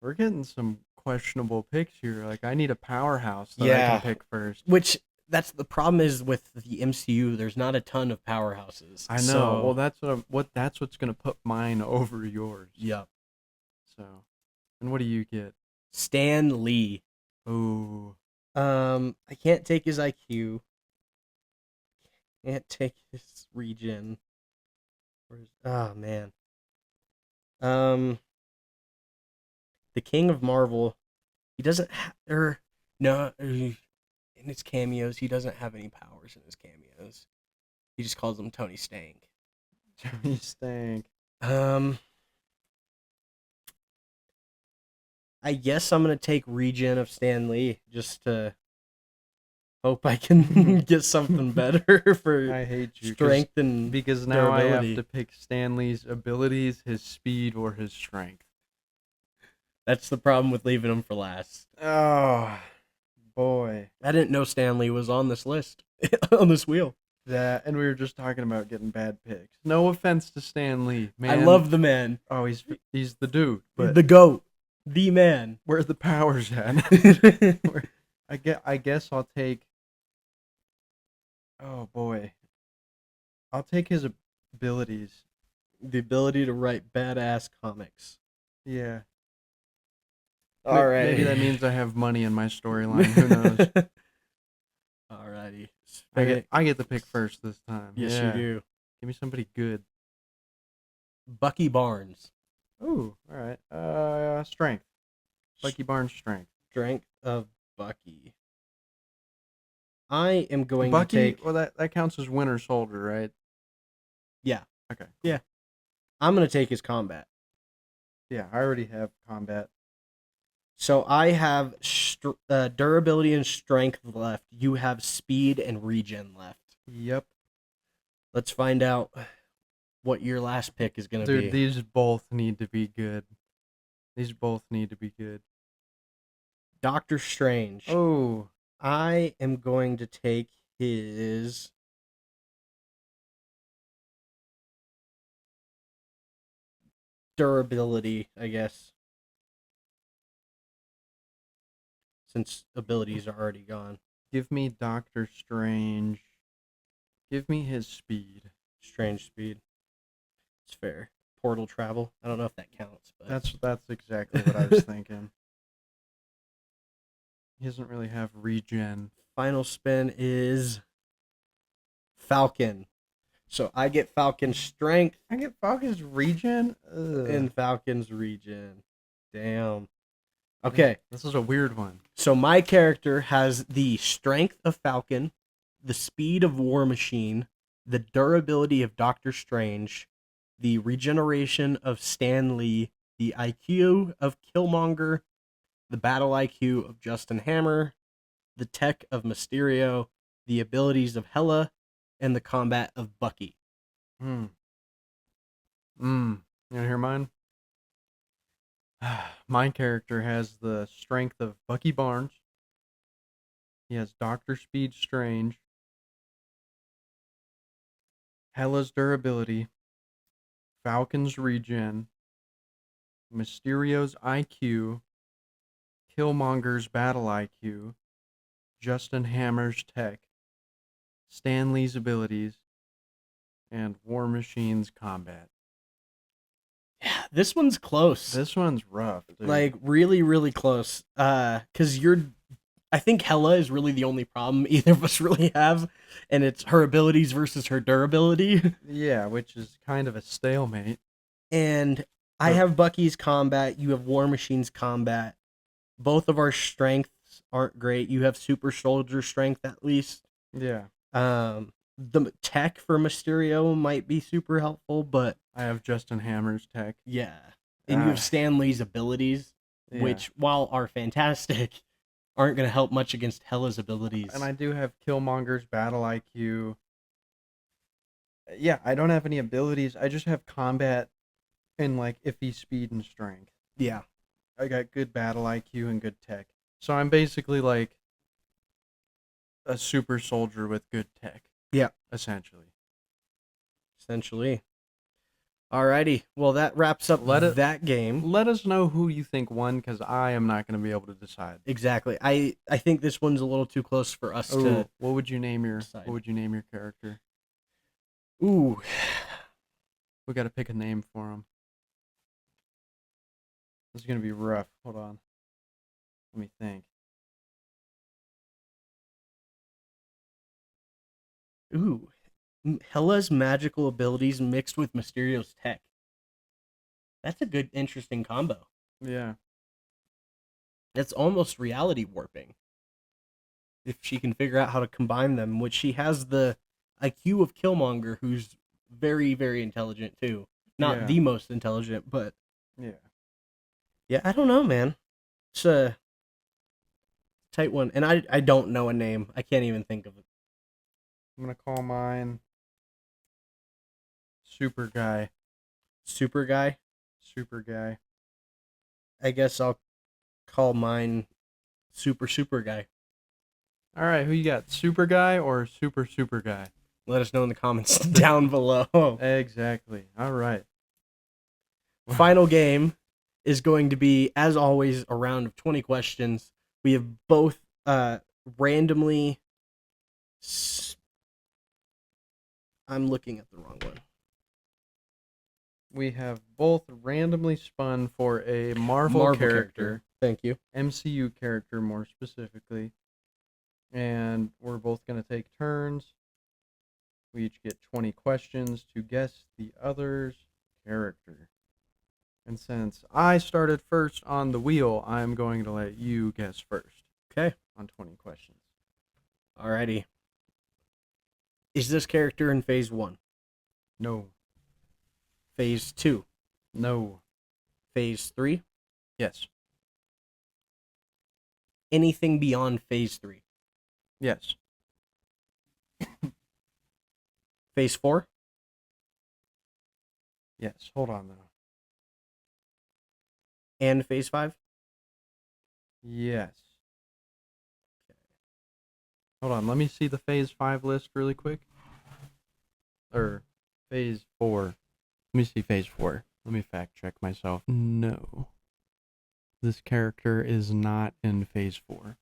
B: We're getting some questionable picks here. Like I need a powerhouse that I
A: Yeah.
B: can pick first.
A: Which that's the problem is with the MCU. There's not a ton of powerhouses.
B: I know.
A: So,
B: Well, that's what's gonna put mine over yours.
A: yep.
B: So, and what do you get?
A: Stan Lee.
B: Ooh.
A: I can't take his IQ. Can't take his regen. Oh man. The King of Marvel. He doesn't in his cameos, he doesn't have any powers in his cameos. He just calls him Tony Stank.
B: Johnny Stank.
A: I guess I'm gonna take regen of Stan Lee just to hope I can get something better for
B: I hate you.
A: strength and
B: Because now I
A: durability.
B: have to pick Stanley's abilities, his speed, or his strength.
A: That's the problem with leaving him for last.
B: Oh, boy.
A: I didn't know Stanley was on this list, on this wheel.
B: That, and we were just talking about getting bad picks. No offense to Stan Lee, man.
A: I love the man,
B: Oh, he's the dude. But
A: the GOAT, the man.
B: where the powers at? I guess I'll take. Oh boy. I'll take his abilities.
A: The ability to write badass comics.
B: Yeah.
A: All right.
B: Maybe that means I have money in my storyline. Who knows?
A: Alrighty.
B: I get the pick first this time.
A: Yes,
B: Yeah.
A: you do.
B: Give me somebody good.
A: Bucky Barnes.
B: Ooh, all right. Strength. Bucky Barnes' strength.
A: Strength of Bucky. I am going
B: Bucky.
A: to take.
B: Well, that counts as Winter Soldier, right?
A: Yeah.
B: Okay.
A: Yeah. I'm going to take his combat.
B: Yeah, I already have combat.
A: So I have durability and strength left. You have speed and regen left.
B: Yep.
A: Let's find out what your last pick is going to
B: Dude,
A: be.
B: these both need to be good. These both need to be good.
A: Doctor Strange.
B: Oh.
A: I am going to take his durability, I guess, since abilities are already gone.
B: Give me Doctor Strange. Give me his speed.
A: Strange speed. It's fair. Portal travel. I don't know if that counts, but
B: That's exactly what I was thinking. He doesn't really have regen.
A: final spin is Falcon. So I get Falcon's strength
B: I get Falcon's regen?
A: and Falcon's regen. Damn. Okay.
B: This is a weird one.
A: So my character has the strength of Falcon, the speed of War Machine, the durability of Doctor Strange, the regeneration of Stan Lee, the IQ of Killmonger, the battle IQ of Justin Hammer, the tech of Mysterio, the abilities of Hela, and the combat of Bucky.
B: You want to hear mine? My character has the strength of Bucky Barnes. He has Doctor Speed Strange, Hela's durability, Falcon's regen, Mysterio's IQ, Killmonger's battle IQ, Justin Hammer's tech, Stan Lee's abilities, and War Machine's combat.
A: Yeah, this one's close.
B: This one's rough, dude.
A: Like really, really close. Cause I think Hela is really the only problem either of us really have, and it's her abilities versus her durability.
B: Yeah, which is kind of a stalemate.
A: And I have Bucky's combat, you have War Machine's combat. Both of our strengths aren't great. You have super soldier strength at least.
B: Yeah.
A: The tech for Mysterio might be super helpful, but
B: I have Justin Hammer's tech.
A: yeah. And you have Stan Lee's abilities,
B: Yeah.
A: which, while are fantastic, aren't going to help much against Hela's abilities.
B: And I do have Killmonger's battle IQ. Yeah, I don't have any abilities. I just have combat and like iffy speed and strength.
A: Yeah.
B: I got good battle IQ and good tech. So I'm basically like a super soldier with good tech.
A: Yeah.
B: Essentially.
A: Alrighty. Well, that wraps up that game.
B: Let us know who you think won, because I am not going to be able to decide.
A: Exactly. I think this one's a little too close for us to.
B: What would you name your
A: decide.
B: What would you name your character?
A: Ooh.
B: We got to pick a name for him. This is going to be rough. Hold on. Let me think.
A: Ooh. Hela's magical abilities mixed with Mysterio's tech. That's a good, interesting combo.
B: Yeah.
A: That's almost reality warping. If she can figure out how to combine them, which she has the IQ of Killmonger, who's very, very intelligent too. Not the most intelligent, but yeah, I don't know, man. It's a tight one, and I don't know a name. I can't even think of it.
B: I'm gonna call mine Super Guy.
A: Super Guy.
B: Super Guy.
A: I guess I'll call mine Super Guy.
B: All right, who you got? Super Guy or Super Guy?
A: Let us know in the comments down below.
B: Exactly. All right.
A: Final game is going to be, as always, a round of 20 questions. We have both randomly. I'm looking at the wrong one.
B: We have both randomly spun for a Marvel character.
A: Thank you.
B: MCU character, more specifically. And we're both going to take turns. We each get 20 questions to guess the other's character. And since I started first on the wheel, I'm going to let you guess first.
A: Okay.
B: On 20 questions.
A: Alrighty. Is this character in phase 1?
B: No.
A: Phase 2?
B: No.
A: Phase 3?
B: Yes.
A: anything beyond Phase 3?
B: Yes.
A: Phase 4?
B: Yes. Hold on, though.
A: And Phase 5?
B: Yes. Hold on. Let me see the Phase 5 list really quick. Or Phase 4. Let me see Phase 4. Let me fact check myself. No. This character is not in Phase 4.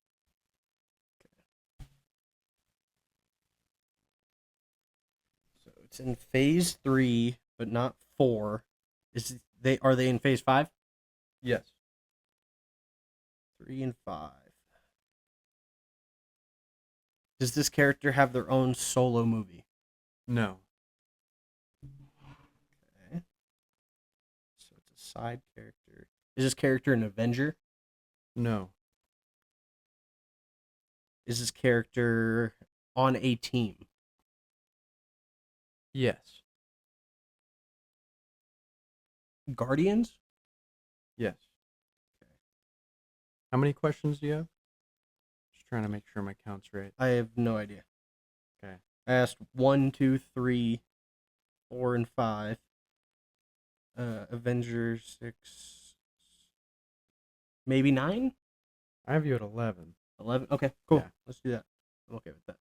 A: So it's in Phase 3, but not 4. Are they in Phase 5?
B: Yes.
A: 3 and 5. Does this character have their own solo movie?
B: No.
A: Okay. So it's a side character. Is this character an Avenger?
B: No.
A: Is this character on a team?
B: Yes.
A: Guardians?
B: Yes. Okay. How many questions do you have? Just trying to make sure my count's right.
A: I have no idea.
B: Okay.
A: I asked 1, 2, 3, 4, and 5. Avengers 6. Maybe 9?
B: I have you at 11.
A: 11? Okay, cool.
B: Yeah.
A: Let's do that. I'm okay with that.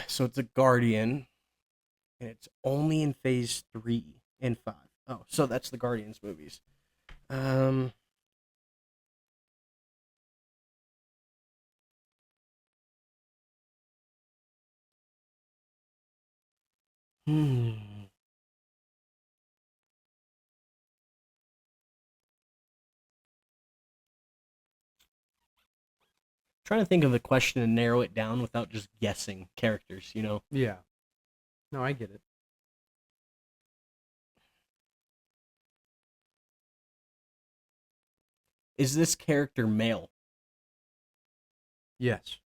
A: So it's a Guardian, and it's only in Phase 3 and 5. Oh, so that's the Guardians movies. Hmm. Trying to think of a question and narrow it down without just guessing characters, you know?
B: Yeah. No, I get it.
A: Is this character male?
B: Yes.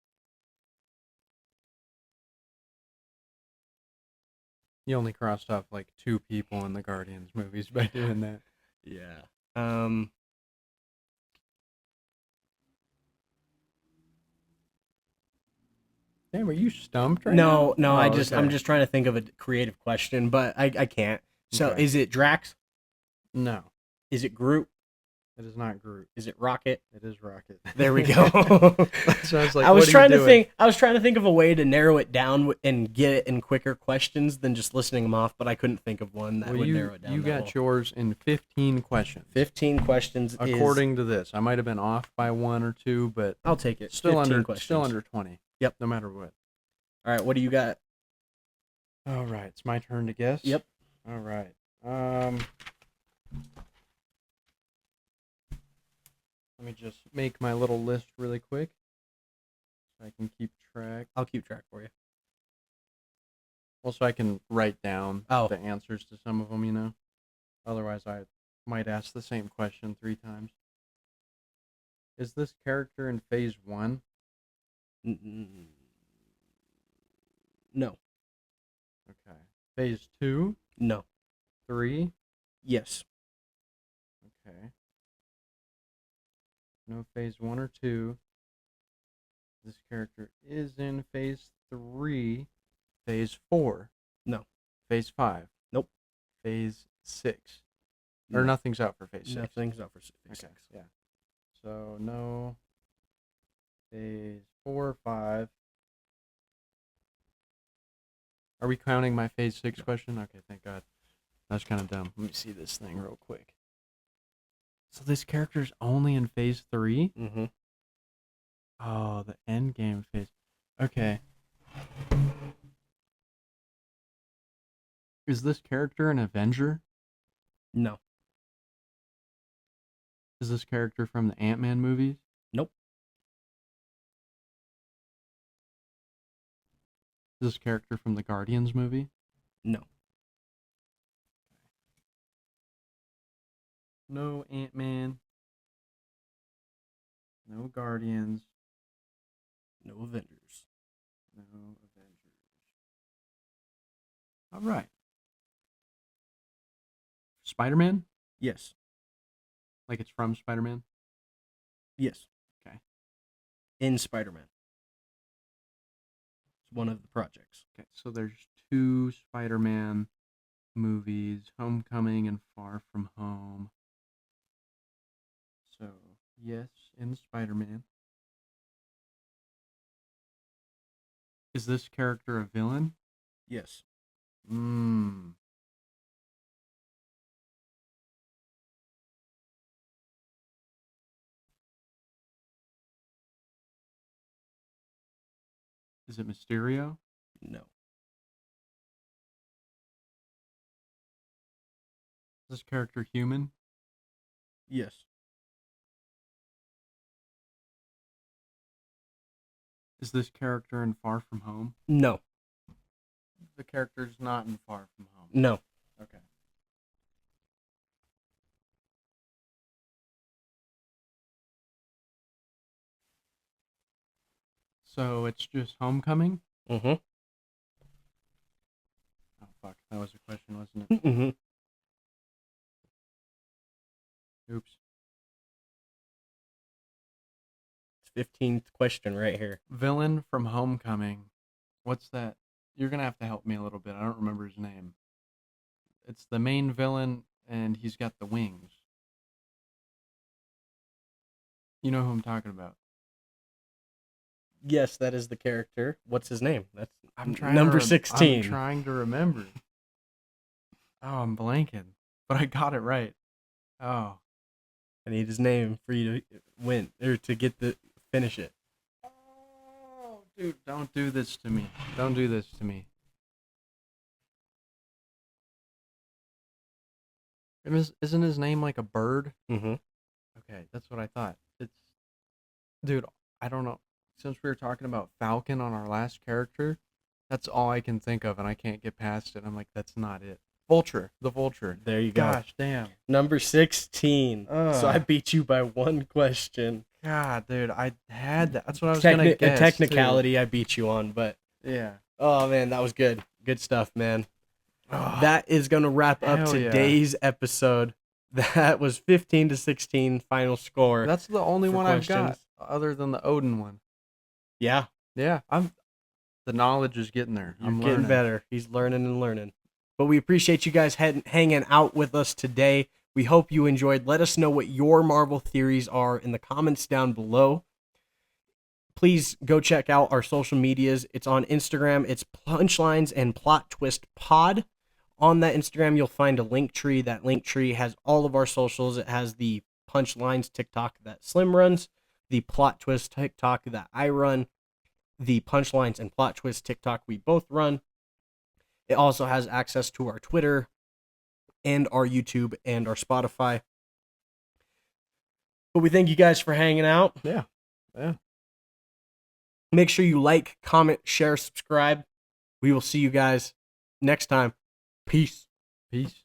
B: You only crossed off like 2 people in the Guardians movies by doing that.
A: Yeah.
B: Damn, are you stumped right
A: No,
B: now?
A: no,
B: Oh,
A: I'm
B: okay.
A: just trying to think of a creative question, but I can't. So
B: Okay.
A: is it Drax?
B: No,
A: Is it Groot?
B: it is not Groot.
A: Is it Rocket?
B: It is Rocket.
A: There we go.
B: So I was like,
A: I was
B: what are
A: trying
B: you
A: to
B: doing?
A: think. I was trying to think of a way to narrow it down and get it in quicker questions than just listing them off, but I couldn't think of one that
B: Well,
A: would
B: you,
A: narrow it down.
B: you
A: that
B: got
A: well.
B: yours in 15 questions.
A: 15 questions.
B: According to this, I might have been off by 1 or 2, but
A: I'll take it.
B: still
A: 15
B: under
A: questions.
B: still under 20.
A: Yep.
B: No matter what.
A: All right. What do you got?
B: All right, it's my turn to guess.
A: Yep.
B: All right. Let me just make my little list really quick so I can keep track.
A: I'll keep track for you.
B: Also, I can write down
A: Oh.
B: the answers to some of them, you know. Otherwise, I might ask the same question 3 times. Is this character in Phase 1?
A: No.
B: Okay. Phase 2?
A: No.
B: 3?
A: Yes.
B: Okay. No Phase 1 or 2. This character is in Phase 3. Phase 4?
A: No.
B: Phase 5?
A: Nope.
B: Phase 6? Or
A: No.
B: nothing's out for Phase 6?
A: Nothing's out for Phase 6.
B: Okay, yeah. So, no. Phase 4, 5. Are we counting my Phase 6 question? Okay, thank God. That's kind of dumb. Let me see this thing real quick. So this character's only in Phase 3?
A: Mm-hmm.
B: Oh, the end game phase. Okay. Is this character an Avenger?
A: No.
B: Is this character from the Ant-Man movies?
A: Nope.
B: Is this character from the Guardians movie?
A: No.
B: No Ant-Man. No Guardians.
A: No Avengers.
B: No Avengers. All right. Spider-Man?
A: Yes.
B: Like it's from Spider-Man?
A: Yes.
B: Okay.
A: in Spider-Man. It's one of the projects.
B: Okay, so there's 2 Spider-Man movies, Homecoming and Far From Home. So, yes, in Spider-Man. Is this character a villain?
A: Yes.
B: Is it Mysterio?
A: No.
B: Is this character human?
A: Yes.
B: Is this character in Far From Home?
A: No.
B: The character's not in Far From Home.
A: No.
B: Okay. So it's just Homecoming?
A: Mm-hmm.
B: Oh, fuck. That was a question, wasn't it?
A: Mm-hmm.
B: Oops.
A: It's 15th question right here.
B: Villain from Homecoming. What's that? You're going to have to help me a little bit. I don't remember his name. It's the main villain, and he's got the wings. You know who I'm talking about.
A: Yes, that is the character. What's his name? That's
B: I'm trying
A: number
B: to
A: 16.
B: I'm trying to remember. Oh, I'm blanking. But I got it right. Oh.
A: I need his name for you to win or to get the finish it.
B: Oh, dude, don't do this to me. Don't do this to me. Isn't his name like a bird?
A: Mm-hmm.
B: Okay, that's what I thought. Dude, I don't know. Since we were talking about Falcon on our last character, that's all I can think of, and I can't get past it. I'm like, that's not it. Vulture, the Vulture.
A: There you go.
B: Gosh, damn.
A: Number 16. So I beat you by 1 question.
B: God, dude, I had that. That's what I was gonna guess.
A: A technicality I beat you on, but
B: Yeah.
A: oh man, that was good. Good stuff, man.
B: Oh,
A: That is gonna wrap up
B: hell yeah.
A: today's episode. That was 15 to 16 final score.
B: that's the only
A: for
B: one I've got,
A: questions.
B: other than the Odin one.
A: Yeah,
B: Yeah, the knowledge is getting there.
A: you're
B: I'm
A: getting
B: learning.
A: better. He's learning and learning. But we appreciate you guys hanging out with us today. We hope you enjoyed. Let us know what your Marvel theories are in the comments down below. Please go check out our social medias. It's on Instagram. It's Punchlines and Plot Twist Pod. On that Instagram, you'll find a link tree. That link tree has all of our socials. It has the Punchlines TikTok that Slim runs, the Plot Twist TikTok that I run, the Punchlines and Plot Twist TikTok we both run. It also has access to our Twitter and our YouTube and our Spotify. But we thank you guys for hanging out.
B: Yeah.
A: Make sure you like, comment, share, subscribe. We will see you guys next time. Peace.
B: Peace.